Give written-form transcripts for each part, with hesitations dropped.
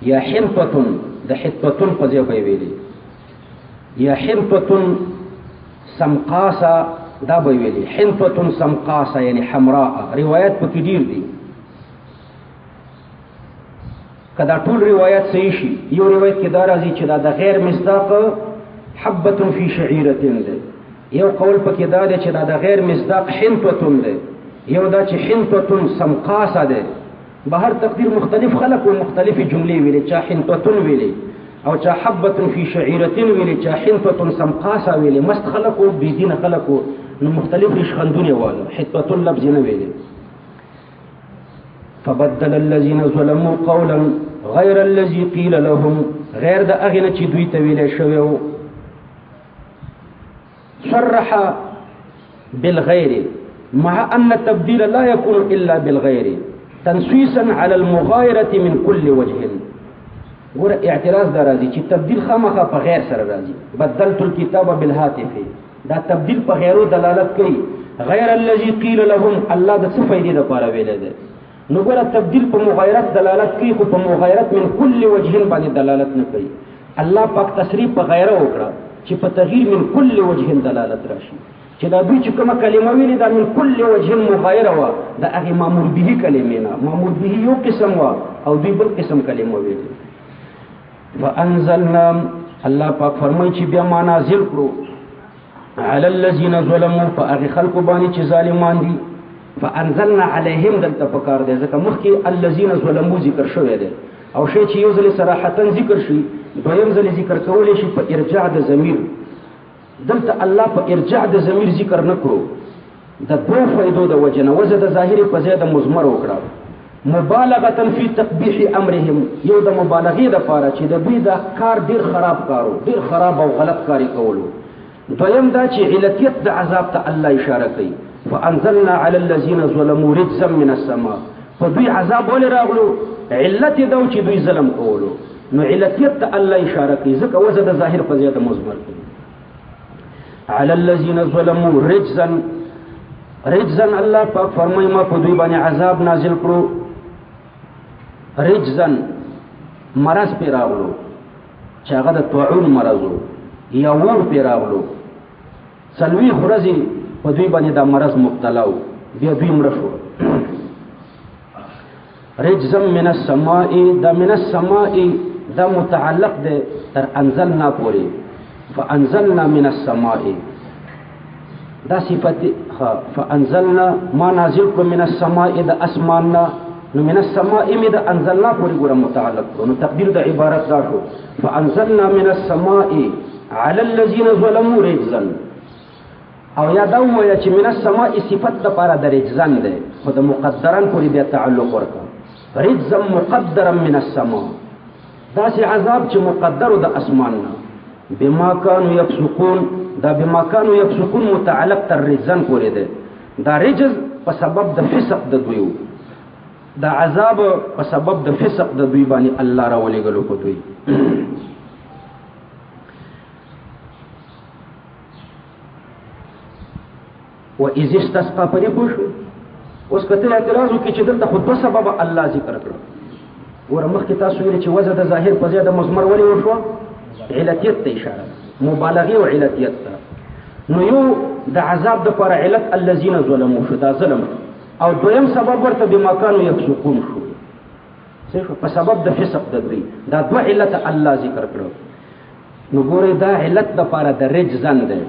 یا حنطة د حنطة په ځای به ویلي یا حنطة سمقاسا دا به ویلي حنطة سمقاسا یعنی حمراء روایت پکې ډیر دي کدا ټول روایت صحیح شي یو روایت کې دا راځي چې دا د غیر مصداق حبة فی شعیرة ده یو قول پکې دا دی چې دا د غیر مصداق حنطة ده یو دا چې حنطة سمقاسا ده بهر تقدیر مختلف خلق و مختلف جملې ویلي چا حنطة ویلي او چا حبة فی شعیرة ویلي چا حنطة سمقاسا ویلي مست خلق و بيدین خلق و نو مختلف رشخندونه والو حنطة لفظ نه ویلي فبدل الذين ظلموا قولا غير الذي قيل لهم غیر د اغه نه چې دوی ته ویل شوی صرح بالغير مع ان التبديل لا يكون الا بالغير تنسيسا على المغايرة من كل وجه ګور اعتراض دا راځي چې تبديل خامخا په غیر سره راځي بدلت الكتاب بالهاتف دا تبديل په غیرو دلالت کوي غیر الذي قيل لهم الله د څه فائدې لپاره ویل دي نو ګور تبديل په مغایرت دلالت کوي خو په مغایرت من كل وجه باندې دلالت نه کوي الله پاک تصریح په غیره وکړه چې په تغییر من كل وجه دلالت راشي چې دا دوی چې کومه کلمه ویلي دا من كل وجه مغایره وا دا هغه مامور به کلمه نه مامور به یو قسم وا او دوی بل قسم کلمه ویلي فانزلنا الله پاک فرمایي چې بیا ما نازل کړو على الذين ظلموا فاغ خلق باندې چې ظالمان دي فانزلنا عليهم دلته پکار دي ځکه مخکې الذين ظلموا ذکر شوی دی او شی چې یو ځل صراحتا ذکر شي دویم ځل ذکر کول شي په ارجاع د ضمیر دلته الله په ارجاع د ضمیر ذکر نکړو د دوه فائدو د وجنه وزه د ظاهري په ځای د مضمر وکړه مبالغه فی تقبیح امرهم یو د مبالغه د پاره چې د دوی د کار ډیر خراب کارو ډیر خراب او غلط کاری کولو دویم دا چې علتیت د عذاب ته الله اشاره کوي فانزلنا على الذين ظلموا رجزا من السماء فدوی عذاب ولې راغلو علت دا چې دوی ظلم کولو نو علتیت ته الله اشاره کوي ځکه وزه د ظاهر په ځای د مضمر کوي على الذين ظلموا رجزا الله پاک فرمای ما په دوی باندې عذاب نازل کړو رجزا مرض پی راغلو چې هغه د طاعون مرضو یا ور پی راغلو سلوی خرزي په دوی باندې دا مرض مبتلا و بیا دوی مړ شو رجزا من السماء دا من السماء دا متعلق ده تر انزلنا پوری فانزلنا من السماء دا صفت فانزلنا ما نازل کو من السماء دا اسماننا نو من السماء می دا انزلنا پوری ګره متعلق نو تقدیر د عبارت دا شو فانزلنا من السماء على الذين ظلموا رجزا او یا دا ویا چې من السماء صفت د پاره د رجزان ده خو د مقدرن پوری بیا تعلق ورکا رجزا مقدرا من السماء دا سي عذاب چې مقدر د اسمان نه بما كانوا يفسقون دا بما كانوا يفسقون متعلق تر رجزان پوری ده دا رجز په سبب د فسق د دوی دا عذاب په سبب د فسق د دوی باندې الله را ولېګلو کو دوی و اذ استسقى پرې پوښو اوس کته اعتراض وکړي چې دلته خود په سبب الله ذکر کړو ورمخ کې تاسو ویل چې وزه د ظاهر په ځای د مضمر ولې وشو علتیت ته اشاره مبالغه او علتیت ته نو یو د عذاب د پر علت الذين ظلموا شو دا ظلم او دویم سبب ورته بما كانوا يفسقون شو صحیح په سبب د فسق د دوی دا دوه علت الله ذکر کړو نو ګوره دا علت د پر د رجزن ده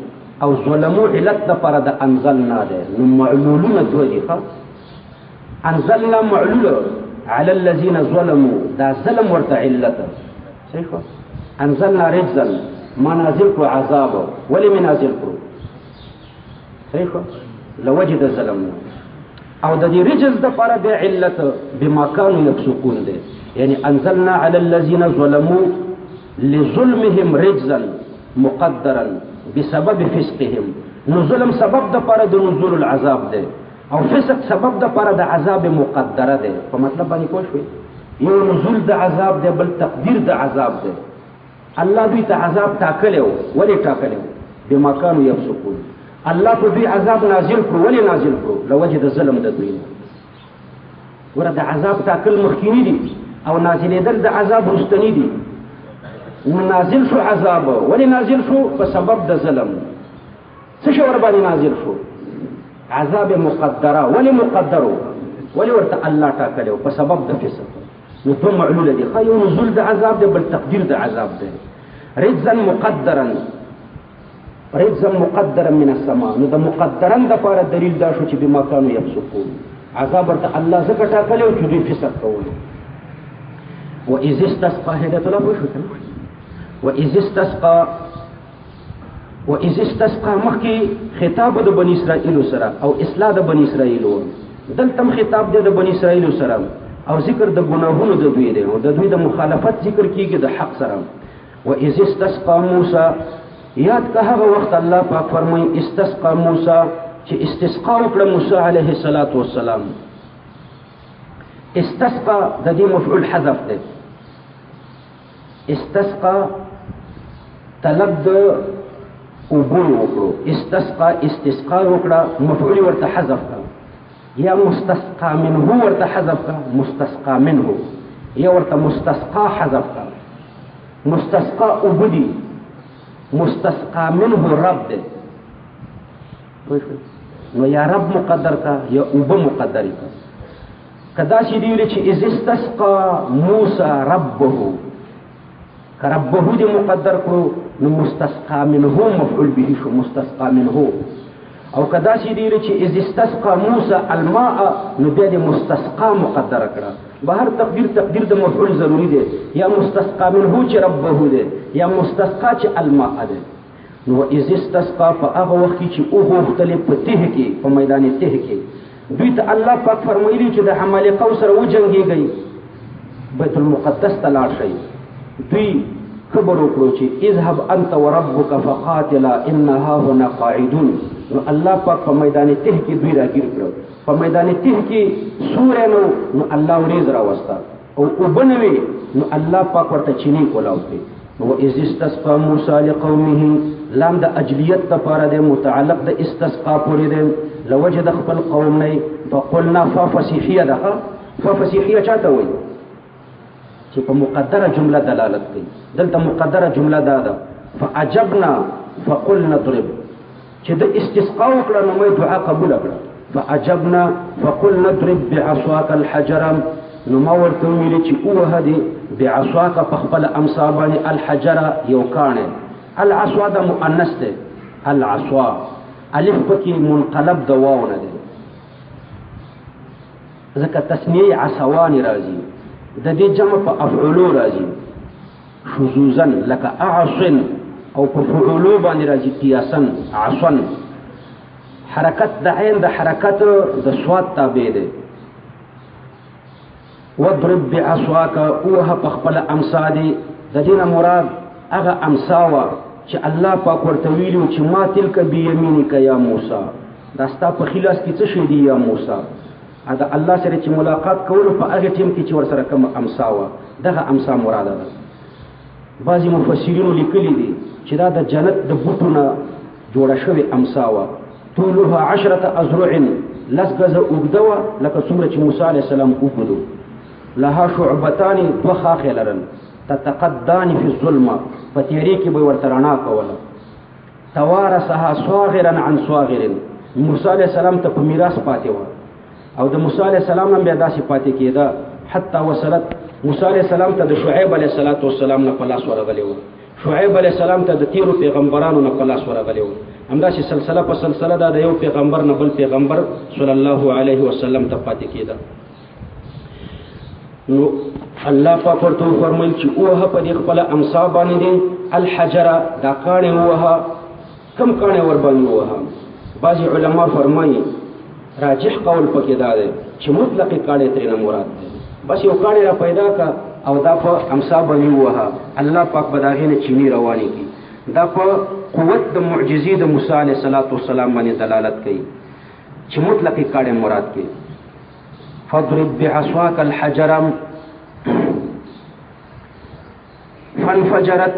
او ظلمو علت د پر د انزلنا ده نو معلولون دوه دي انزلنا معلول على الذين ظلموا دا ظلم ورته علت صحیح انزلنا رجزا ما نازل کو عذاب ولی من نازل کو صحیح لوجد الظلم او د دې رجز د پر د علت بما كانوا يفسقون ده یعنی انزلنا على الذين ظلموا لظلمهم رجزا مقدرا بسبب فسقهم نو ظلم سبب د پر د نزول العذاب ده او فسق سبب د پر د عذاب مقدره ده په مطلب باندې کوم شوي یو نزول د عذاب ده بل تقدیر د عذاب ده الله دوی ته عذاب ټاکلو ولی ټاکلو بما كانوا يفسقون الله په دوی عذاب نازل کړو ولی نازل کړو لوجه د ظلم د دوی ورته عذاب ټاکل مخکینی دي او نازلېدل د عذاب رستنی دي. نازل شو عذاب، ولی نازل شو؟ په سبب د ظلم. څه شی ور باندې نازل شو؟ عذاب مقدره. ولی مقدرو؟ ولی ورته الله ټاکلو په سبب د فسق. نو دوه معلوله دي، یو نزول د عذاب دی، بل تقدیر د عذاب دی. رجزا مقدرا، رجزا مقدرا من السماء. نو د مقدرا د لپاره دلیل دا شو چې بما كانوا يفسقون، عذاب ورته الله ځکه ټاکلو چې دوی فسق کوي. وإذ استسقى هدایت الله وشو کنه. وإذ استسقى مخکې خطاب د بنی اسرائیل سره او اصلاح د بنی اسرائیل، دلته خطاب د بنی اسرائیل سره او ذکر د ګناهونو د دوی دی او د دوی د مخالفت ذکر کیږي د حق سره. وإذ استسقى موسی، یاد که هغه وخت الله پاک فرمایي استسقى موسی چې استسقا وکړه موسی علیه السلام. استسقى د دې مفعول حذف دی. استسقى طلب د اوبو وکړو، استسقى استسقا وکړه مفعول ورته حذف کړه، یا مستسقى منه ورته حذف کړه، مستسقى منه یا ورته مستسقى حذف کړه. مستسقى اوبدي، مستسقى منه رب دی. نو یا رب مقدر کا یا اوبه مقدر کا. کدا چې دی ویل چې اذ استسقى موسی ربه، که ربه دی مقدر کړو نو مستسقى منه مفعول به شو، مستسقى منه. او کدا چې دی ویل چې اذ استسقى موسی الماء نو بیا دی مستسقى مقدر کړه. بهر تقدیر د مفعول ضروری دی، یا مستسقى منه چې ربه دی یا مستسقى چې الماء دی. نو اذ استسقى په هغه وخت کې چې او مختلف په ته کې په میدان ته کې دوی ته الله پاک فرمایلی چې د عمالقه سره وجنګيږي، بیت المقدس ته لاړ شي. دوی خبر وکړو چې اذهب انت وربك فقاتلا انها هنا قاعدون. نو الله پاک په میدان ته کې دوی راګیر کړو. په میدان ته کې سورې نو الله ورېز راوستا او وبنوي نو الله پاک ورته چینی کولاوي. و اذ استسقى موسی لقومه، لام د اجلیت لپاره د متعلق د استسقا پورې دی. لوجد خپل قوم نه فقلنا ففصیحیه ده. ففصیحیه چاته وایي چې په مقدره جمله دلالت کوي. دلته مقدره جمله ده فعجبنا فقلنا اضرب، چې د استسقا وکړه نو مې دعا قبول کړه. فعجبنا فقلنا اضرب بعصاك الحجر، نو ما ورته ویل چې اوه دې بعصاك په خپل امسا باندې الحجر یو کانه. العصا د مؤنث ده، العصا الف پکې منقلب د واو نه ده، ځکه تسنیه عصوان راځي، د دې جمع په افعلو راځي شذوزا لك اعصن، او په فعلو باندې راځي قياسا عصن. حرکت د عین د حرکت د صوت تابع ده. وضرب بعصاك، اوه په خپل امسا دي. د دې مراد هغه امساوه چې الله پاک ورته ویلو چې ما تلک بیمینک یا موسی، دا ستا په خلاص کې څه شی دی یا موسی. دا الله سره چې ملاقات کولو په هغه ټیم کې چې ور سره کوم امساوه، دغه امسا مراده ده. بعضی مفسرینو لیکلي دي چې دا د جنت د بوټو نه جوړه شوې امساوه. طولها 10 اذرع، لس گزه اوږده وه لکه څومره چې موسی علیه السلام اوږد. لها شعبتان، دوه خاښې لرل. تتقدان فی الظلمه، په تیارې کې به ورته رڼا کوله. توارثها صاغرا عن صاغر، موسی علیه السلام ته په میراث پاتې وه او د موسی علیه السلام هم بیا داسې پاتې کېده حتی وصلت موسی علیه السلام ته د شعیب علیه السلام نه په لاس ورغلی وه. شعیب علیه السلام ته د تیرو پیغمبرانو نه په لاس ورغلی وه. همداسې سلسله په سلسله دا د یو پیغمبر نه بل پیغمبر صلی الله علیه وسلم ته پاتې کېده. نو الله پاک ورته فرمایل چې اوه په دې خپل امسا باندې الحجر، دا کاڼې ووهه. کم کاڼې ور باندې ووهه؟ بعضې علما فرمایي راجح قول پکې دا دی چې مطلقې کاڼې ترېنه مراد دی. بس یو کاڼې را پیدا که او دا په امسا باندې ووهه، الله پاک به د هغې نه چینی روانې کړي. دا په قوت د معجزې د موسی علیه السلام باندې دلالت کوي چې مطلقې کاڼې مراد کړي. فاضرب بعصاك الحجر فانفجرت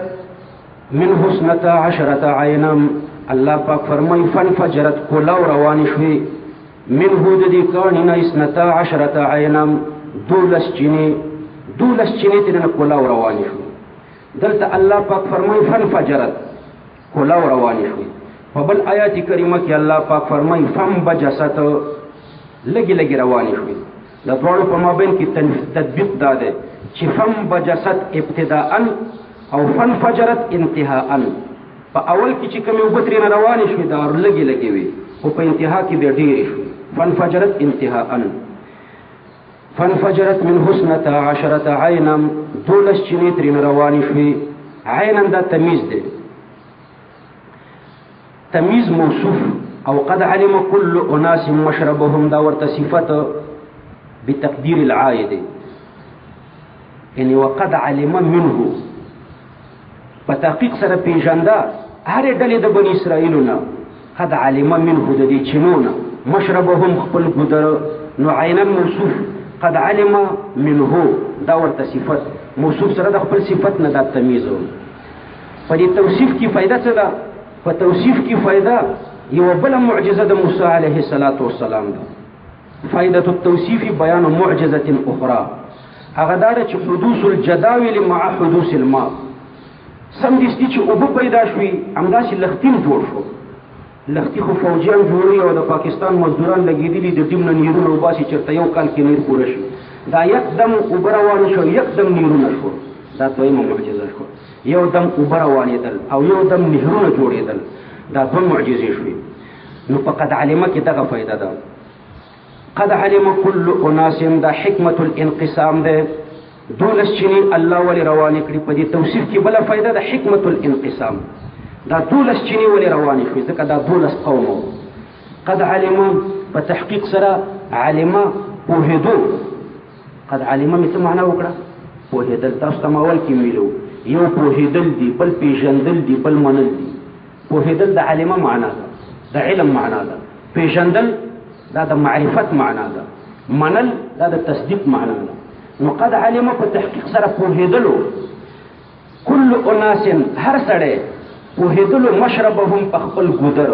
منه 12 عینا. الله پاک فرمای فانفجرت کلاو روان شوی منه د دې کانې نه 12 عینا، 12 چینې 12 چینې ترنه کولاو روانې شوې. دلته الله پاک فرمایي فانفجرت، کولاو روانې شوې. په بل آیات کریمه کې الله پاک فرمایي فانبجست، لګي لګي روانې شوې. د دواړو په مابین کې تطبیق دا دی چې فانبجست ابتداء او فانفجرت انتهاء. په اول کې چې کومې اوبه ترېنه روانې شوې دا لګي لګي وي، خو په انتها کې بیا ډېرې شوې. فانفجرت انتهاء. فانفجرت من 12 عینا، 12 چینې ترېنه روانې شوې. عینا دا تمیز دی، تمیز موصوف. او قد علم كل اناس مشربهم، دا ورته صفت بتقدیر العائد، یعنی وقد علم منه، په تحقیق سره پیژنده هرې ډلې د بني اسرائیلو نه. قد علم منه د دې چینو نه، مشربهم خپل ګودر، نو عینا موصوف، قد علم منه دا ورته صفت موصوف سره د خپل صفت نه دا تمیز. په دې توصیف کې فائدہ څه ده؟ په توصیف کې فائدہ یو بل معجزه د موسی علیه السلام ده. فائدة التوصیف بیان معجزه اخرى، هغه دا چې حدوث الجداول مع حدوث الماء. سم دې چې اوبه پیدا شوي همداسې لختین جوړ شو. لختي خو فوجیان جوړوي او د پاکستان مزدوران لګېدلي د ډیم نه نیرونه وباسي چېرته یو کال کې نیر پوره شي. دا یکدم اوبه روانې شو، یکدم نیرونه شو. دا دویمه معجزه شوه. یو دم اوبه روانېدل او یو دم نهرونه جوړېدل، دا دوه معجزې شوې. نو په قد علمه کې دغه فایده ده. قد علم كل اناس دا حکمت الانقسام ده. 12 چینې الله ولې روانې کړي؟ په دې توصیف کې بله فایده ده حکمت الانقسام. دا 12 چینې ولې روانې شوې؟ ځکه دا 12 قوم. قد علم په تحقیق سره علمه پوهېدو. قد علمه مې څه معنا وکړه؟ پوهېدل. تاسو ته اول کې ویلو یو پوهېدل دي، بل پیژندل دي، بل منل دي. پوهېدل د علمه معنا ده، د علم معنا ده. پیژندل دا د معرفت معنا ده. منل دا د تصدیق معنا ده. نو قد علم په تحقیق سره پوهېدلو، کل اناس هر سړی پوهېدلو، مشربهم په خپل ګودر.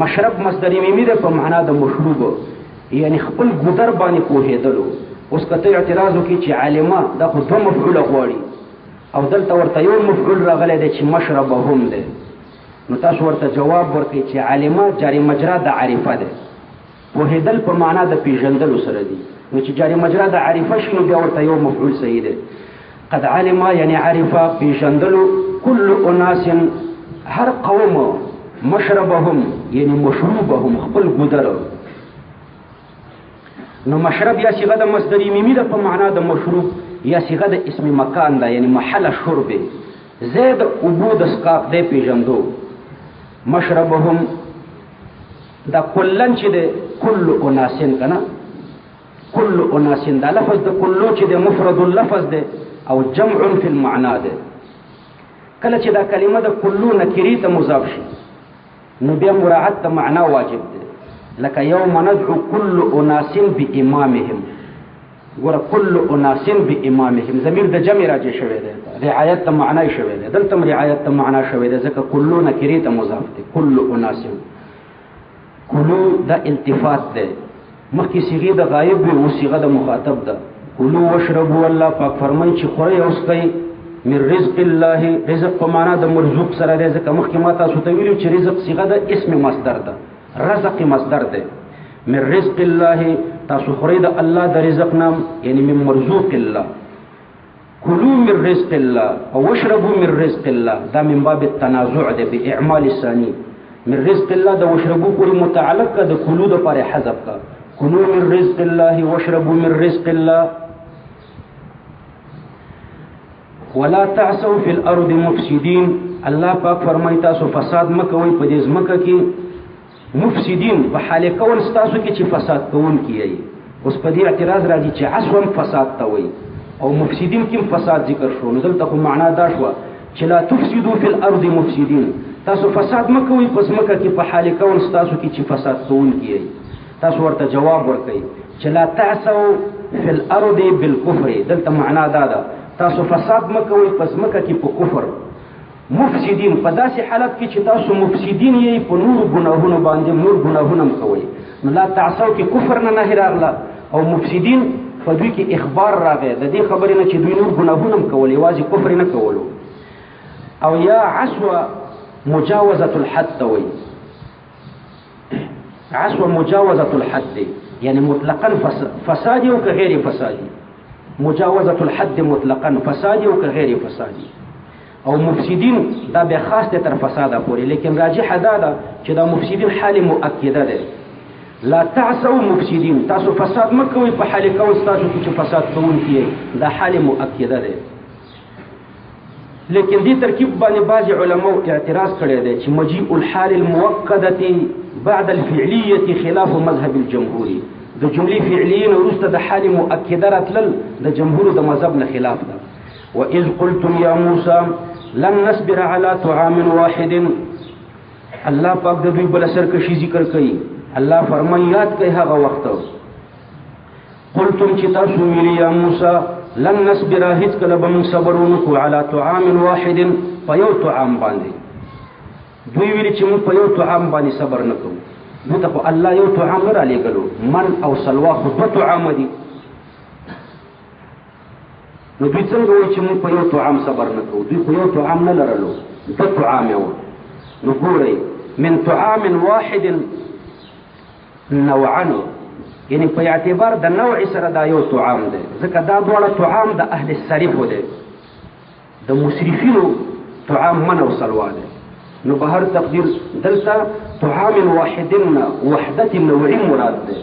مشرب مصدر میمی ده په معنا د مشروب، یعنی خپل ګودر باندې پوهېدلو. اوس که ته اعتراض وکړي چې علمه دا خو 2 مفعوله غواړي او دلته ورته یو مفعول راغلی دی چې مشربهم دی، نو تاسو ورته جواب ورکړئ چې علمه جاری مجرا د عارفه ده. پوهېدل په معنا د پیژندلو سره دي، نو چې جاری مجرا د عارفه شي نو بیا ورته یو مفعول صحیح دی. قد علم یعنی عارفه، پیژندلو، کل اناس هر قوم، مشربهم یعنی مشروبهم خپل ګودر. نو مشرب یا صيغه د مصدر میمی ده په معنا د مشروب، یا صيغه د اسم مکان ده یعنی محل شرب. زید عبود اسقاق ده پیژندو. مشربهم دا کلن چې ده کل اناسن کنه، کل اناسن دا لفظ د کلو چې ده مفرد اللفظ ده او جمع فی المعنا ده. کله چې دا کلمه د کلو نکری ته مضاف شي نو بیا مراعات ته معنا واجب ده. لکه یوم ندعو کل اناس بامامهم، ګوره کل اناس بامامهم ضمیر د جمع راځي شوی دی، رعایت ته معنا شوی دی. دلته رعایت ته معنا شوی دی ځکه کلو نکری ته مضاف دی. کل اناس، کلو دا التفات ده، مخکې صيغه د غایب وي او صيغه د مخاطب ده. کلو واشربوا، الله پاک فرمایي چې خورئ او څښئ من رزق الله. رزق په معنا د مرزوق سره دی، ځکه مخکې ما تاسو ته ویلو چې رزق صيغه د اسم مصدر ده، رزق مصدر ده. من رزق الله، تاسو خورئ د الله د رزق نام یعنی من مرزوق الله. کلو من رزق الله او واشربوا من رزق الله، دا من باب التنازع ده باعمال الثاني. من رزق الله دا واشربو پوری متعلق کا دا کلو دا پار حذف کا. کلو من رزق الله واشربو من رزق الله. ولا تعثوا في الارض مفسدين، الله پاک فرمایي تاسو فساد مکوئ په دې ځمکه کې. مفسدين په حال کول تاسو کې چې فساد کوون کیږي. اوس په دې اعتراض راځي چې عصوا فساد ته وایي او مفسدين کې فساد ذکر شو، نو دلته خو معنا دا شو چې لا تفسدوا في الارض مفسدين، تاسو فساد مکوئ پس مکه کې په حال کول تاسو کې چې فساد کوون کیږي. تاسو ورته جواب ورکړئ چې لا تعثوا في الارض بالكفر، دلته معنا دا ده تاسو فساد مکوئ پس مکه کې په کفر. مفسدين په داسې حالت کې چې تاسو مفسدين یې په نور ګناهونو باندې نور ګناهونه کوئ، نو لا تعثوا کې کفر نه راغله او مفسدين په دوی کې اخبار راغی د دې خبرې نه چې دوی نور ګناهونه هم کول یوازې کفر نه کولو. او یا عسوه مجاوزة الحد ته وایي، عسوه مجاوزة الحد یعنی مطلقا فسادي او که غیر فسادي، مجاوزة الحد مطلقا فسادي او که غیر فسادي. او مفسدین دا به خاص ده تر فساده پورې، لیکن راجح دا ده چې دا مفسدین حال مؤکده ده. لا تعصوا مفسدین، تاسو فساد مه کوئ په حال کون تاسو کې چې فساد کوونکي دا حال مؤکده ده. لیکن دې ترکیب باندې بعض علماء اعتراض کړی دی چې مجيء الحال المؤکده بعد الفعلیه خلاف مذهب الجمهور، د جملې فعلیه نه وروسته د حال مؤکده راتلل د جمهور د مذهب نه خلاف ده. وإذ قلتم يا موسى لن نصبر على طعام واحد، الله پاک د دوی بل سرکشي ذکر کوي. الله فرمایي یاد کوي هغه وخت قلتم چې تاسو ویلي یا موسی لن نصبر هیڅ کله به موږ صبر ونکړو على طعام واحد په یو طعام باندې. دوی ویلي چې موږ په یو طعام باندې صبر نه کوو. نو ته خو الله یو طعام نه را لېږلو، من او سلوا خو دوه طعام دي. نو دوی څنګه وایي چې موږ په یو طعام صبر نه کوو؟ دوی په یو طعام نه لرلو، دوه طعام یې وو. نو ګورئ من طعام واحد نوعن، یعنی په اعتبار د نوع سره دا یو طعام دی، ځکه دا دواړه طعام د اهل الصرفو دی، د مسرفینو طعام من او سلوا دی. نو به هر تقدیر دلته طعام واحد وحدت نوعي مراد دی.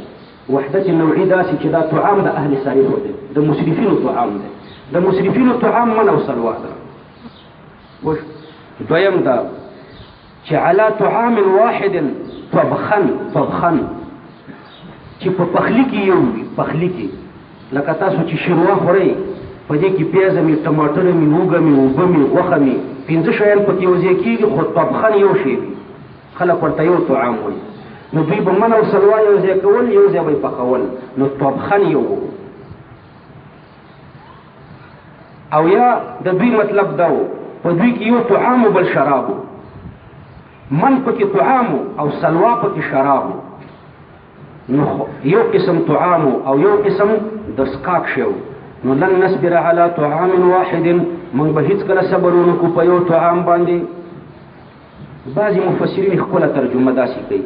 وحدت نوعي داسې چې دا طعام د اهل صرفو دی، د مسرفینو طعام دی. د مسرفینو طعام من او سلوا ده. دویم دا چې علا طعام واحد طبخن چې په پخلی کې یو وي، پخلی کې لکه تاسو چې شوروا خورئ په دې کې پیازه مې ټماټر مې هوږه مې اوبه مې غوښه مې 5 شیان پکې یوځای کېږي، خو طبخن یو شی وي، خلک ورته یو طعام وایي. نو دوی به من او سلوا یوځای کول، یوځای به یې پخول، نو طبخن یو و. او یا د دوی مطلب دا و په دوی کې یو طعام بل شراب، من پکې طعام او سلوا پکې شراب. نو یو قسم طعام او یو قسم د سکاک شو. نو لن نصبر على طعام واحد، من به هیڅ کله صبر ونکړو په یو طعام باندې. بعضې مفسرین ښکله ترجمه داسې کوي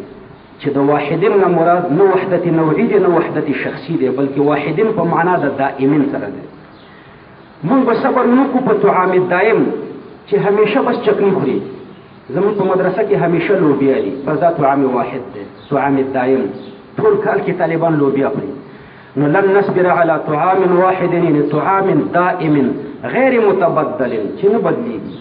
چې د واحدین نه مراد نه وحدت نوعي دی نه وحدت شخصي دی، بلکې واحدین په معنا د دائمین سره دی. مونږ به صبر ونکړو په طعام دایم چې همیشه بس چکنی خوري. زموږ په مدرسه کې همیشه لوبیا دي، بس دا طعام واحد دی، طعام دایم. ټول کال کې طالبان لوبیا خوري. نو لن نصبر على طعام واحد یعنی طعام دائم غیر متبدل چې نه بدلیږي.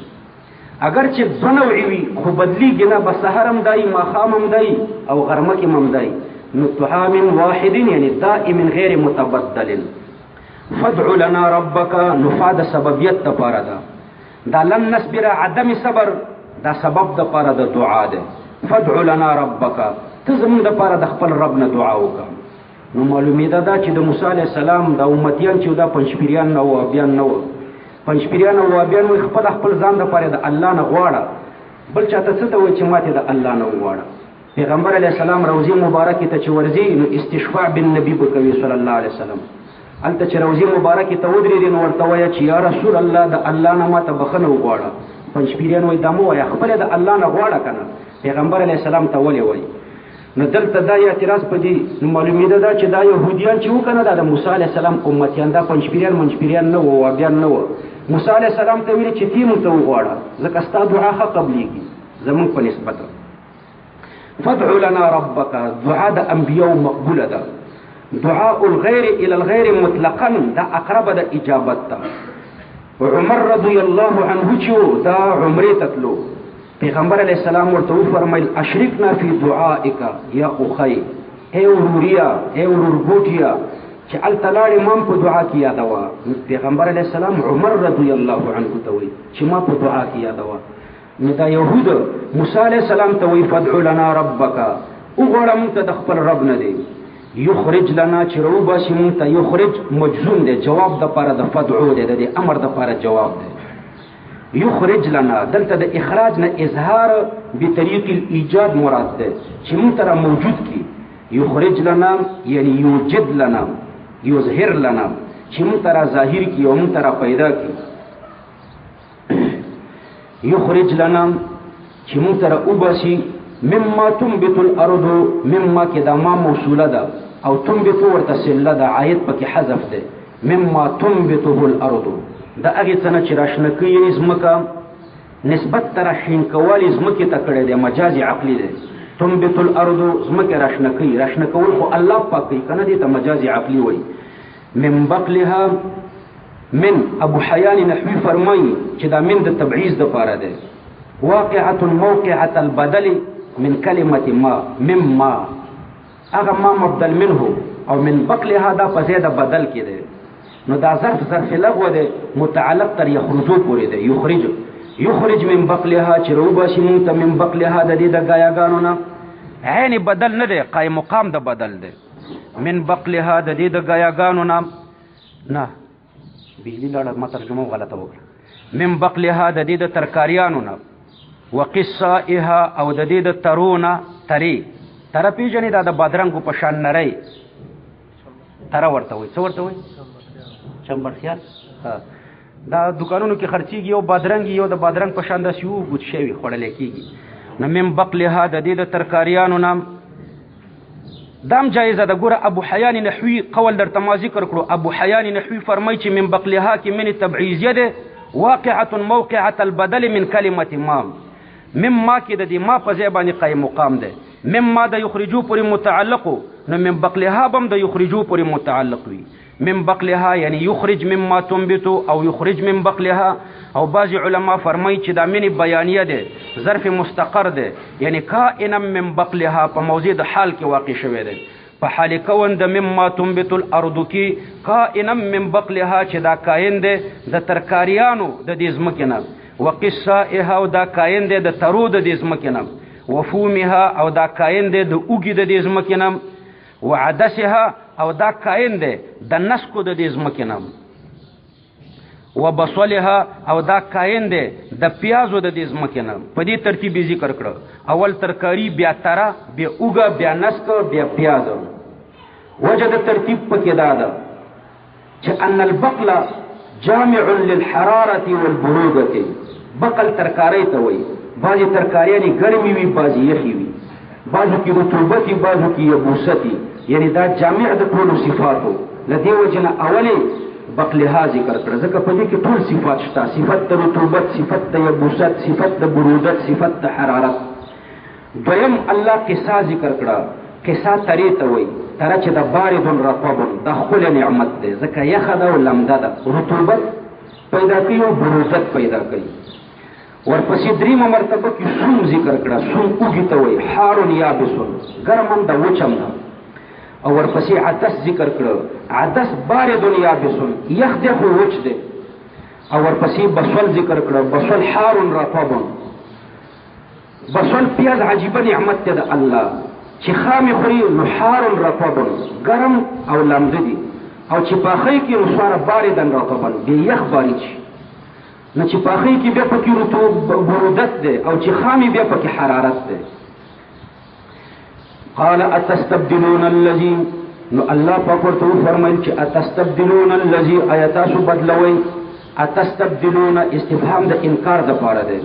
اگر چې دوه نوعي وي خو بدلیږي نه، به سحر هم دی، ماښام هم دی او غرمه کې هم دی. نو طعام واحد یعنی دائم غیر متبدل. فادع لنا ربك، نفاد سببیت دپاره ده. دا لن نصبر عدم صبر دا سبب دپاره د دعا ده. فادع لنا ربك، ته زمونږ دپاره د خپل رب نه دعا وکړه. نو معلومېده دا چې د موسی علیه السلام دا امتیان چې دا پنځپیریان نه وو، وابیان نه وو. پنځپیریان او وابیان وایي خپل ځان دپاره د الله نه غواړه، بل چاته څه ته وایي چې ماتې د الله نه وغواړه. پیغمبر علیه السلام روضې مبارکې ته چې ورځي نو استشفاع بالنبي به کوي صلی الله علیه وسلم. هلته چې روضې مبارکې ته ودرېدې نو ورته وایه چې یا رسول الله د الله نه ماته بښنه وغواړه. پنځپیریان وایي دا مه وایه، خپله د الله نه غواړه که نه. پیغمبر علیه السلام ته ولې وایي؟ نو دلته دا اعتراض په دې نو معلومېده دا چې دا یهودیان چې وو که نه دا د موسی علیه السلام امتیان، دا پنځپیریان منځپیریان نه وو، وابیان نه وو. موسی علیه السلام ته ویلي چې تی مونږ ته وغواړه، ځکه ستا دعا ښه قبلېږي زمونږ په نسبت. فادع لنا ربك، دعا د انبیاو مقبوله ده. دعاء الغیر الى الغیر مطلقا دا اقرب د اجابت ته. عمر رضی الله عنه چې دا عمرې تتلو، پیغمبر علیه السلام ورته وفرمیل اشرکنا فی دعائک یا اخی، ای وروریا ای ورورګوټیا چې هلته لاړې ما هم په دعا کې یادوه. پیغمبر علیه السلام عمر رضی الله عنه ته وایي چې ما په دعا کې یادوه. نو دا یهود موسی علیه السلام ته وایي فادع لنا ربک، وغواړه مونږ ته د خپل رب نه دی. یخرج لنا چې راوباسي مونږ ته، یخرج مجزوم دی، جواب دپاره د فدعو دی، د دې امر دپاره جواب دی. یخرج لنا دلته د اخراج نه اظهار بطریق الایجاد مراد دی چې مونږ ته را موجود کړي. یخرج لنا یعنی یوجد لنا، یظهر لنا چې موږ ته را ظاهر کړي او موږ ته را پیدا کړي، یخرج لنا چې موږ ته را وباسي، مما تنبت الارض، مما کې دا ما موصوله ده او تنبت ورته صله ده، عاید پکې حذف ده، مما تنبته الارض، د هغې څه نه چې راشنه کوي یعنې ځمکه، نسبت ته راشین کول ځمکې ته کړی دی، مجاز عقلي دی. تنبت الارض ځمکې راشنه کوي، راشنه کول خو الله پاک کوي که نه، دې ته مجاز عقلي وایي. من بقلها، من ابو حیان نحوي فرمایي چې دا من د تبعیض دپاره دی. واقعة موقعة البدل من کلمة ما، مما هغه ما مبدل منه، او من بقلها دا په ځای د بدل کې دی. نو دا ظرف لغوه دی، متعلق تر یخرجو پورې دی. یخرج من بقلها چې راوباسي مونږ ته من بقلها د دې د ګایاګانو نه، عین بدل نه دی، قایم مقام د بدل دی. من بقلها د دې د ګایاګانو نه بجلی لاړه، ما ترجمه غلطه وکړه. من بقلها د دې د ترکاریانو نه، وقصائها او د دې د ترونه، تره پیژنې دا د بادرنګو په شان نری تره ورته وایي. څه ورته وایي؟ چمبرخیال. دا دکانونو کې خرڅېږي، یو بادرنګ یو د بادرنګ په شان داسې اوږد شوي خوړلی کېږي. نو من بقلها د دې د ترکاریانو نه دام جایزه ده. ګوره ابو حیان نحوي قول درته ما ذکر کړو، ابو حیان نحوي فرمایي چې من بقلها کې من تبعیضیه ده، واقعة موقعة البدل من کلمة ما، مما کې د دې ما په ځای باندې قایم مقام ده. مما د یخرجو پورې متعلقو، نو من بقلها بم د یخرجو پورې متعلق وي. من بقلها یعنی یخرج مما تنبتو او یخرج من بقلها. او بعض علما فرمایي چې دا من بیانیه ده، ظرف مستقر ده، یعنی کائنا من بقلها په موضع د حال کې واقع شوی ده، په حال کون د مما تنبت الارض کې کائنا من بقلها چې دا کائن ده د ترکاریانو د دې ځمکې نه، وقصائها او دا کائن ده د ترو د دې ځمکې نه، وفومها او دا کائن ده د اوږې د دې ځمکې نه، وعدسها او دا کائن ده د نسکو د دې ځمکې نه، وبصلها او دا کائن ده د پیازو د دې ځمکې نه. په دې ترتیب یې ذکر کړه، اول ترکاری، بیا تره، بیا اوږه، بیا نسک، بیا پیاز. وجه د ترتیب پکې دا ده چې ان البقل جامع للحرارة والبرودة. بقل ترکاری ته وایي. بعضې ترکاریانې ګرمې وي، بعضې یخې وي، بعضو کې رطوبت وي، بعضو کې یبوست وي، یعنې دا جامع د ټولو صفاتو. له دې وجې نه اولې بقلها ذکر کړه، ځکه په دې کې ټول صفات شته، صفت د رطوبت، صفت د یبوست، صفت د برودت، صفت د حرارت. دویم الله قصه ذکر کړه. قصه ترې ته وایي، تره چې د بارد رطب، دا ښکلی نعمت دی، ځکه یخه ده او لمده ده، رطوبت پیدا کوي او برودت پیدا کوي. ورپسې دریمه مرتبه کې سوم ذکر کړه. سوم اوږې ته وایي، حار یابس، ګرم هم ده، وچم ده. او ورپسې عدس ذکر کړه. عدس بارد یابس، یخ دی خو وچ دی. او ورپسې بصل ذکر کړه. بصل حار رطب. بصل پیاز عجیبه نعمت دی د الله، چې خامې خوري نو حار رطب، ګرم او لمده دي، او چې پاخی کې نو صار باردن رطبا، بیا یخ بارد شي. نو چې پاخی کې بیا پکې برودت دی، او چې خامې بیا پکې حرارت دی. قال اتستبدلون الذي، نو الله پاک ورته وفرمایل چې اتستبدلون الذي، آیا تاسو بدلوئ. اتستبدلون استفهام د انکار دپاره دی،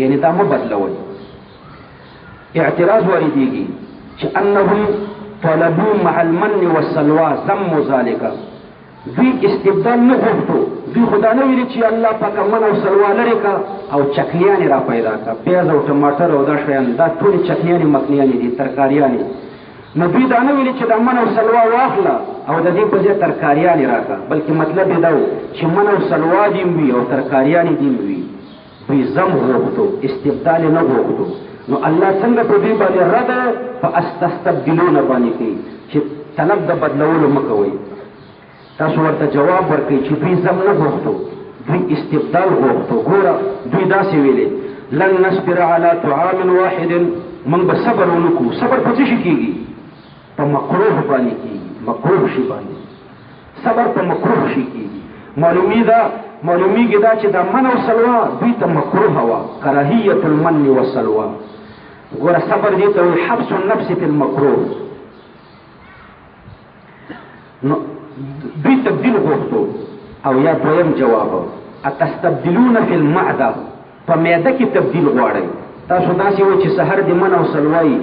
یعنی دا مه بدلوئ. اعتراض واردېږي چې انهم طلبوا مع المن والسلوى ذم ذلك، دوی استبدال نه غوښتو، دوی خدا نه ویلي چې الله پاکه من او سلوا لرې که او چکنیانې را پیدا که، پیاز او ټماټر او دا شیان، دا ټولې چکنیانې مکنیانې دي، ترکاریانې. نو دوی دا نه ویلي چې دا من او سلوا واخله او د دې په ځای ترکاریانې راکړه، بلکې مطلب یې دا و چې من او سلوا دې وي او ترکاریانې دې وي. دوی ذم غوښتو، استبدال نه غوښتو. نو الله څنګه په دوی باندې رد په استستبدلون باندې کوي چې طلب د بدلولو مه کوئ. تاسو ورته جواب ورکړئ چې دوی ذم نه غوښتو، دوی استبدال غوښتو. ګوره دوی داسې ویلې، لن نصبر على طعام واحد، موږ به صبر ونه کړو. صبر په څه شي کېږي؟ په مکروه باندې کېږي، مکروه شي باندې صبر په مکروه شي کېږي. معلومیږي دا چې دا من او سلوا دوی ته مکروه وه، کراهیت المن والسلوا. ګوره صبر دې ته وایي حبس النفس فی المکروه. نو دوی تبدیل غوښتو. او یا دویم جواب اتستبدلون فی المعده، په معده کې تبدیل غواړئ. تاسو داسې وایئ چې سحر دې من او سلوایي،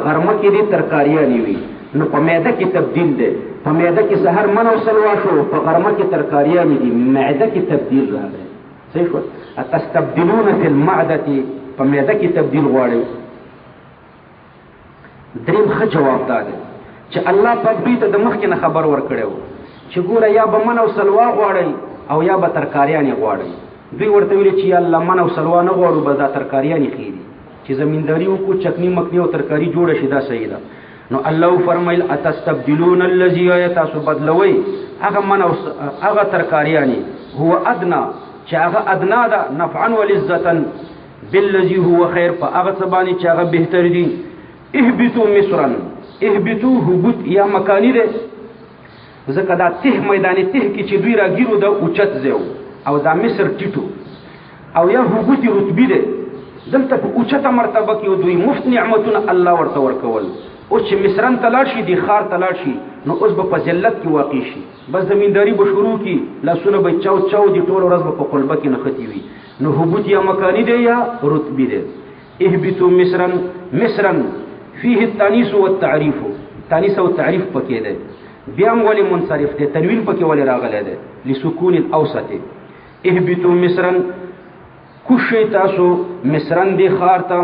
غرمه کې دې ترکاریانې وي، نو په معده کې تبدیل دی. په معده کې سحر من او سلوا شو، په غرمه کې ترکاریانې دي، معده کې تبدیل راغی. صحیح شو؟ اتستبدلون فی المعده، په معده کې تبدیل غواړئ. دریم ښه جواب دا دی چې الله پاک دوی ته د مخکې نه خبر ورکړی و چې ګوره یا به من او سلوا غواړئ او یا به ترکاریانې غواړئ. دوی ورته ویلي چې یا الله من او سلوا نه غواړو، بس دا ترکاریانې ښې دي، چې زمینداري وکړو، چکني مکني او ترکاري جوړه شي، دا صحیح ده. نو الله فرمایل اتستبدلون الذي، تاسو بدلوئ هغه من او هغه ترکاریانې هو ادنا، چې هغه ادنا ده، نفعا ولذتا بالذي هو خیر، په هغه څه باندې چې هغه بهتر دي. اهبطوا مصرا، اهبطوا هبوط یا مکانی ده، ځکه دا ته میدان ته کې چې دوی راګیرو د اوچت ځای او دا مصر ټیټو، او یا هبوط رتبی ده، دلته په اوچته مرتبه کې دوی مفت نعمتونه الله ورته ورکول. او چې مصرن ته لاړ شي، دی خار ته لاړ شي، نو اوس به په ذلت کې واقع شي، بس زمینداري به شروع کی، لاسونه به چاو چاو دي، ټول ورځ به په قلبه کې نښتي وي. نو هبوط یا مکانی ده یا رتبی ده. اهبطوا مصرا، مصرا فيه التانيث والتعريف، تانيث او تعریف پکې ده. بیا هم ولې منصرف ده، تنوین پکې ولې راغلی ده، لسکون الاوسط. اهبطوا مصرا، کوشئ تاسو مصرن دی خار ته.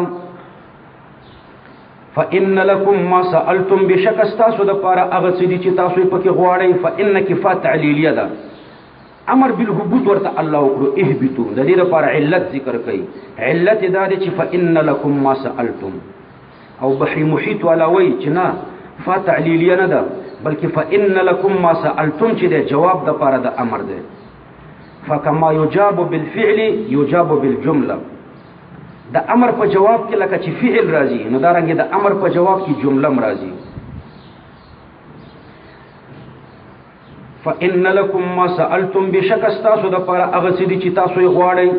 فإن لكم ما سألتم، بشک استاسو د پاره هغه څه دي چې تاسو یې پکې غواړئ. فإن کفا تعلیلیه ده، امر بالهبوط ورته الله وکړو. اهبطوا د دې لپاره علت ذکر کوي، علت دا دی چې فإن لكم ما سألتم. او بحری محیط والا وی چې نه، فا تعلیلیه نه ده، بلکې فإن لكم ما سألتم چې ده جواب د پاره د امر ده. فکما یجاب بالفعل یجاب بالجمله، د امر په جواب کې لکه چې فعل راځي، نو دا رنګه د امر په جواب کې جمله راځي. فإن لكم ما سألتم، بشک استاسو د پاره هغه څه دي چې تاسو یې غواړئ.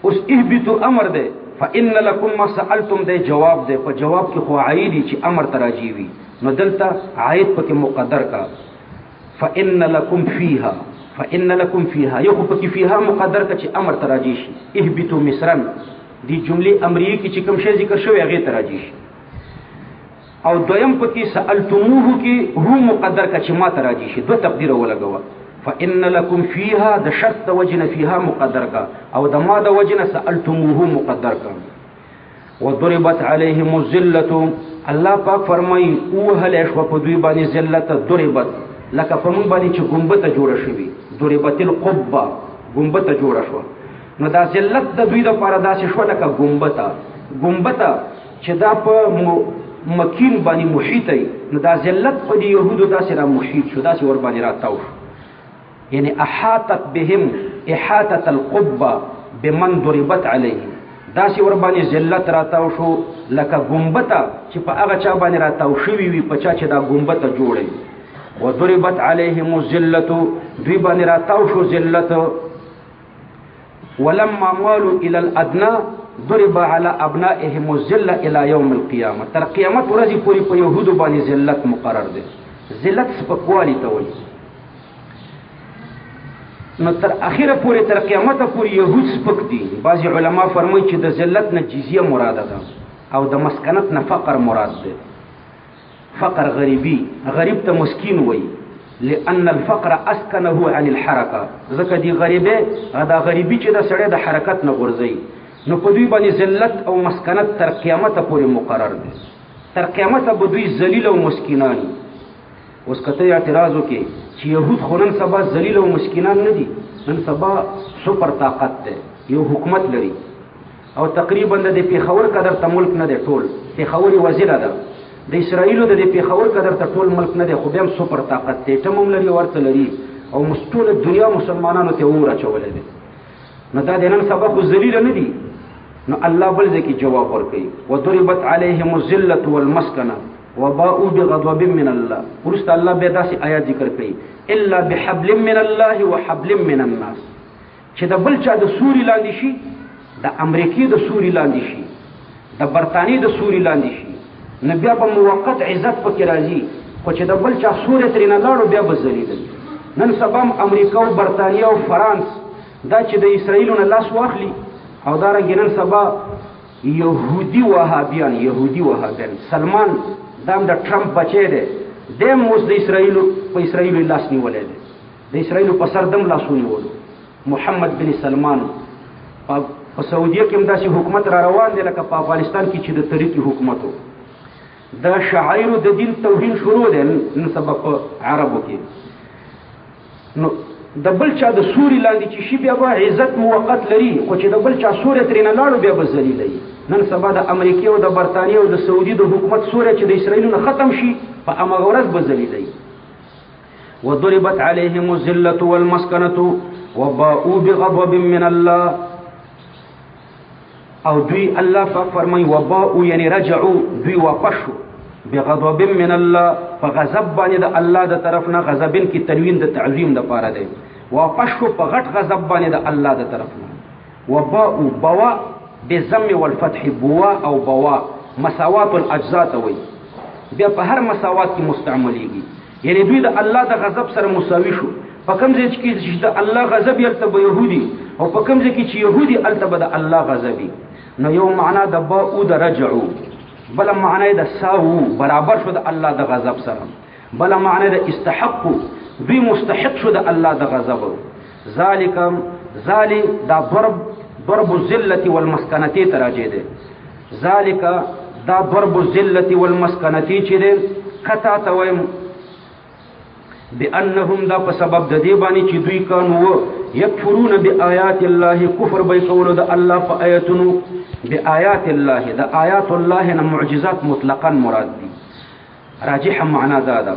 اوس اهبطوا امر ده، فإن لكم ما سألتم ده جواب ده، په جواب کې خو عایدی چې امر تراجی وي، نو دلته عاید پکې مقدر کا. فإن لكم فيها، فإن لكم فيها یو خو پکې فيها مقدر کا چې امر تراجی شي. اهبطوا مصرا دی جمله امریه کې چې کوم شی ذکر شوی هغه تراجی شي. او دویم پکې سألتموه کې هو مقدر کا چې ما تراجی شي، دو تقدیر ولګوا. فإن لكم فيها د شرط وجنه فيها مقدر کا، او د ما د وجنه سألتموه مقدر کا. وضربت عليهم الذلة، الله پاک فرمایي اوهل شو په دوی باندې ذلت. ضربت لکه په مونږ باندې چې ګمبته جوړه شوی، ضربت القبه، ګمبته جوړه شو. نو دا ذلت د دوی لپاره داسې شو لکه ګمبته، ګمبته چې دا په مکین باندې محیط ای، نو دا ذلت په دې يهودو داسې را محیط شو، داسې ور باندې راتاو شو. یعنی احاطت بهم احاطه القبه بمن ضربت عليه، داسې ور باندې ذلت راتاو شو لکه ګمبته چې په هغه چا باندې راتاو شوی وي، په چا چې دا ګمبته جوړي. وضربت عليهم الذلة، دوی باندې راتاو شو ذلت. ولما مالوا الى الادنى ضرب على ابنائهم الذلة الى يوم القيامه، تر قیامت ورځې پورې په يهودو باندې ذلت مقرر دی. ذلت سپکوالی ته وایي. نو تر اخره پورې، تر قیامت پورې يهود سپک دي. بعض علما فرمایي چې د ذلت نه جزیه مراد ده، او د مسکنت نه فقر مراد ده. فقر غریبی، غریب ته مسکین وایي، لأن الفقر اسکنه عن الحركه، ځکه دی غریبه دا غریبی چې د سړی د حرکت نه غورځي. نو په دوی باندې ذلت او مسکنت تر قیامت پورې مقرر دي. تر قیامت به دوی ذلیل او مسکینان. اوس کته اعتراض وکي چې يهود خونن سبا ذلیل او مسکینان نه دي، نن سبا سپر طاقت ده، یو حکومت لري، او تقریبا د پیښور قدر ته ملک نه دی، ټول پیښور وزیره ده. د اسرائیلو د پیښور قدر ته ټول ملک نه دی، خو بیا هم سپر طاقت دی، ټمم لري، ورته لري، او مستول دنیا مسلمانانو ته اور اچولې ده. نو دا د نن سبا خو ذلیل نه دي. نو الله بل ځکه جواب ورکړي، وضربت عليهم الذلة والمسكنة وباءوا بغضب من الله. ورست الله به داسې آیات ذکر کړي، الا بحبل من الله وحبل من الناس، چې د بل چا د سوري لاندې شي، د امریکای د سوري لاندې شي، د برتانی د سوري لاندې شي، نو بیا په موقت عزت پکې راځي، خو چې د بل چا سوري ترې نه لاړو بیا به ذلیل. نن سبا امریکا او برطانیه او فرانس دا چې د اسرائیلو نه لاس واخلي او دارنګې نن سبا یهودي وهابیان سلمان دام د ټرمپ بچی دی دیم اوس د اسرائیلو په اسرائیلو لاس نیولی دی د اسرائیلو په سر دم لاس ونیولو محمد بن سلمان په سعودیه کې هم داسې حکومت را روان دی لکه په افغانستان کې چې د طریقې حکومت و د شعایرو د دین توهین شروع دی نن سبا په عربو کې نو د بل چا د سوري لاندې چې شي بیا به عزت موقت لري خو چې د بل چا سوری ترېنه لاړو بیا به ذلیله وي نن سبا د امریکې او د برطانیې او د سعودي د حکومت سوری چې د اسرائیلو نه ختم شي په همغه ورځ به ذلیله وي وضربت عليهم الذلة والمسكنة وباءوا بغضب من الله او دوی الله پاک فرمای وباءوا یعنی رجعوا دوی واپس شو بغضب من الله فغضب باندې د الله د طرف نه غضبن کی تنوین د تعظیم د پاره دی واپس شو په غټ غضب باندې د الله د طرف نه وباءوا بوا بضم والفتح بوا او بوا مساوات الاجزاء ته وي بیا په هر مساوات کې مستعمليږي یعنی دوی د الله د غضب سره مساوي شو په کوم ځای کې چې د الله غضب یلته به يهودي او په کوم ځای کې چې يهودي الته به د الله غضبي نو یو معنا د باء د رجعوا بل معنی د ساو برابر شو د الله د غضب سره بل معنی د استحق دوی مستحق شو د الله د غضب ذالک دا ضرب الذلة والمسكنة تراجه ده ذالک دا ضرب الذلة والمسكنة چې ده کتا تویم بانهم دا په سبب د دې باندې چې دوی کانو یکفرون بآیات الله کفر به کول د الله په آیاتونو بآیات الله د آیات الله نه معجزات مطلقاً مراد دي راجح معنا دا ده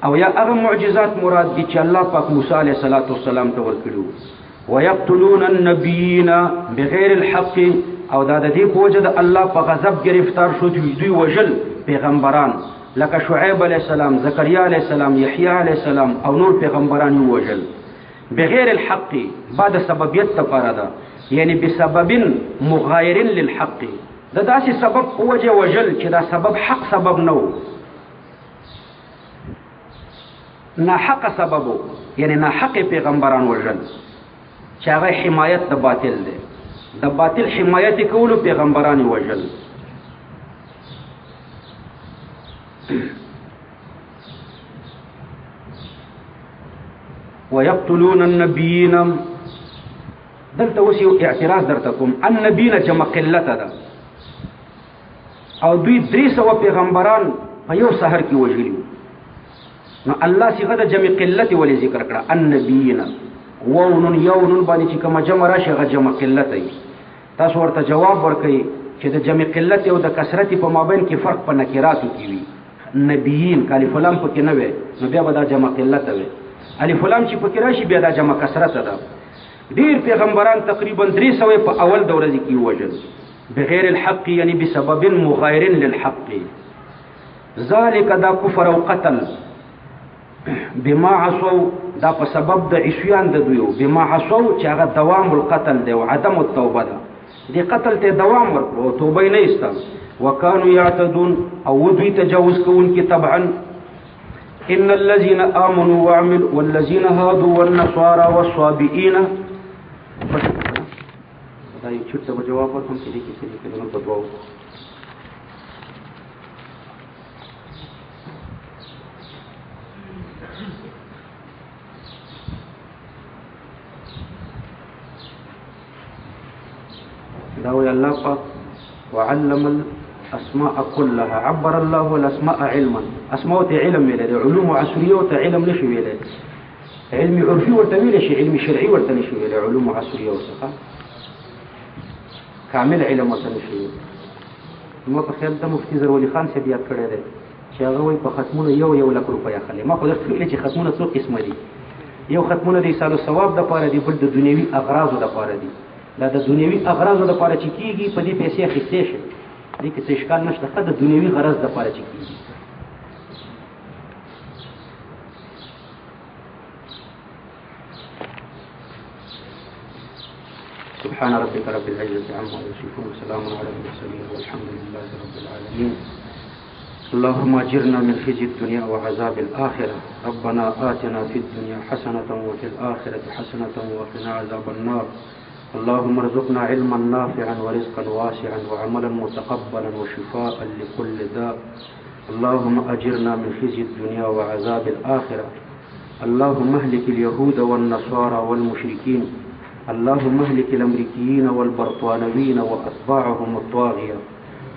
او یا هغه معجزات مراد دي چې الله پاک موسی علیه السلام ته ورکړو ويقتلون النبيين بغیر الحق او دا د دې پوجا د الله په غضب گرفتار شو دوی وجل پیغمبران لکه شعیب علیہ السلام زکریا علیہ السلام یحیی علیہ السلام او نور پیغمبران وجل بغیر الحق بعد سببیت تفاره ده یعنی بسبب مغایر للحق دا داسې سبب وجه وجل چې دا سبب حق سبب نو ناحق سبب یعنی ناحق پیغمبران وجل چې هغه حمایت د باطل ده د باطل حمایت کولو پیغمبران وجل ويقتلون النبيين دلته اوس یو اعتراض درته کوم النبيين جمع قلت ده او دوی 300 پیغمبران په یو سحر کې وژلي نو الله صيغه د جمع قلت ولې ذکر کړه النبيين وونن یونن باندې چې کوم جمع راشي هغه جمع قلت ای تاسو ورته جواب ورکړئ چې د جمع قلت او د کثرت په مابین کې فرق په نکراتو کې وي نبیین الف لام پکې نه وي نو بیا به دا جمع قلت وي الف لام چې پکې راشي بیا دا جمع کثرت ده ډیر پیغمبران تقریبا 300 په اول دوره کې وجل بغیر الحق یعنی بسبب مغایر للحق ذالک دا کفر او قتل بما عصوا دا په سبب د عصيان د دوی بما عصوا چې هغه دوام القتل دی او عدم التوبه ده دي قتل ته دوام ورکړو او توبه نه ایستل وكانوا يعتدون او دوی تجاوز کوونکي طبعا ان الذين امنوا وعملوا والذين هادوا والنصارى والصابئين دا یو څه جواب ورکوم چې دې کې څه کلمه بدواو داوي الله پاک وعلم الاسماء كلها عبر الله الاسماء علما اسماء علم ویل علوم عصريه او علم نشي ویل علم عرفي ورته ویل شي علم شرعي ورته نشي ویل علوم عصريه او څه کامل علم ورته نشي ویل نو په خیال د مفتی زر ولی خان سے بیا کړی دی چې هغه وي په ختمونه یو لک روپیا خلې ما خو درته ویل چې ختمونه څو قسم دي یو ختمونه د ایصال ثواب د پاره دی بل د دنیوي اغراض د پاره دی دا د دنیوي اغراض د پاره چې کیږي په دې پیسې اخیستې شي دې کې څه اشکال نشته خو د دنیوي غرض د پاره چې کیږي سبحان ربك رب العزة عما يصفون وسلام على المرسلين والحمد لله رب العالمين اللهم اجرنا من خزي الدنيا وعذاب الآخرة. ربنا آتنا في الدنيا حسنة وفي الآخرة حسنة وقنا عذاب النار. اللهم ارزقنا علما نافعا ورزقا واسعا وعملا متقبلا وشفاء لكل داء. اللهم أجرنا من خزي الدنيا وعذاب الآخرة. اللهم اهلك اليهود والنصارى والمشركين. اللهم اهلك الأمريكيين والبرطانويين وأتباعهم الطاغية.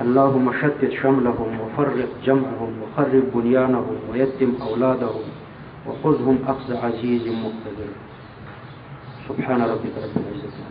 اللهم شتت شملهم وفرق جمعهم وخرب بنيانهم ويتم أولادهم وخذهم أخذ عزيز مقتدر. سبحان ربك رب العزة